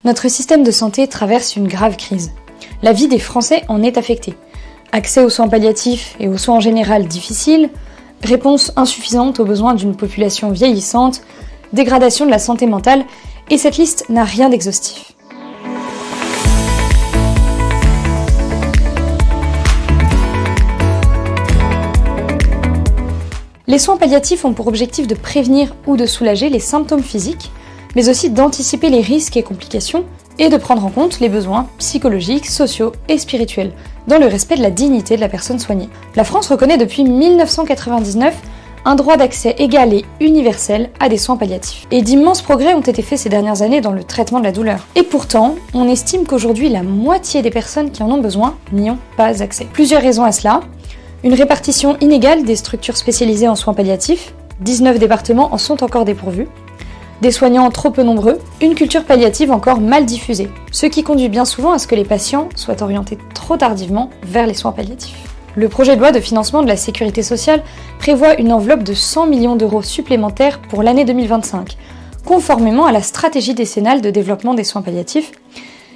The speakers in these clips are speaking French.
Notre système de santé traverse une grave crise. La vie des Français en est affectée. Accès aux soins palliatifs et aux soins en général difficiles, réponse insuffisante aux besoins d'une population vieillissante, dégradation de la santé mentale, et cette liste n'a rien d'exhaustif. Les soins palliatifs ont pour objectif de prévenir ou de soulager les symptômes physiques, mais aussi d'anticiper les risques et complications et de prendre en compte les besoins psychologiques, sociaux et spirituels, dans le respect de la dignité de la personne soignée. La France reconnaît depuis 1999 un droit d'accès égal et universel à des soins palliatifs. Et d'immenses progrès ont été faits ces dernières années dans le traitement de la douleur. Et pourtant, on estime qu'aujourd'hui la moitié des personnes qui en ont besoin n'y ont pas accès. Plusieurs raisons à cela. Une répartition inégale des structures spécialisées en soins palliatifs, 19 départements en sont encore dépourvus, des soignants trop peu nombreux, une culture palliative encore mal diffusée, ce qui conduit bien souvent à ce que les patients soient orientés trop tardivement vers les soins palliatifs. Le projet de loi de financement de la sécurité sociale prévoit une enveloppe de 100 millions d'euros supplémentaires pour l'année 2025, conformément à la stratégie décennale de développement des soins palliatifs.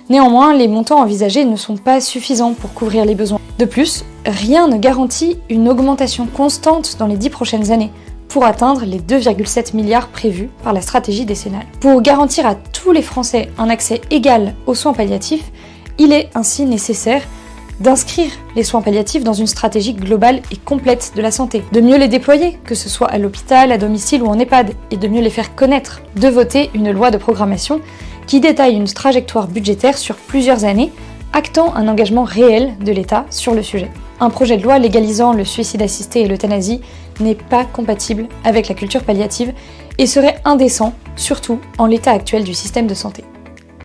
Néanmoins, les montants envisagés ne sont pas suffisants pour couvrir les besoins. De plus, rien ne garantit une augmentation constante dans les 10 prochaines années pour atteindre les 2,7 milliards prévus par la stratégie décennale. Pour garantir à tous les Français un accès égal aux soins palliatifs, il est ainsi nécessaire d'inscrire les soins palliatifs dans une stratégie globale et complète de la santé, de mieux les déployer, que ce soit à l'hôpital, à domicile ou en EHPAD, et de mieux les faire connaître, de voter une loi de programmation qui détaille une trajectoire budgétaire sur plusieurs années, actant un engagement réel de l'État sur le sujet. Un projet de loi légalisant le suicide assisté et l'euthanasie n'est pas compatible avec la culture palliative et serait indécent, surtout en l'état actuel du système de santé.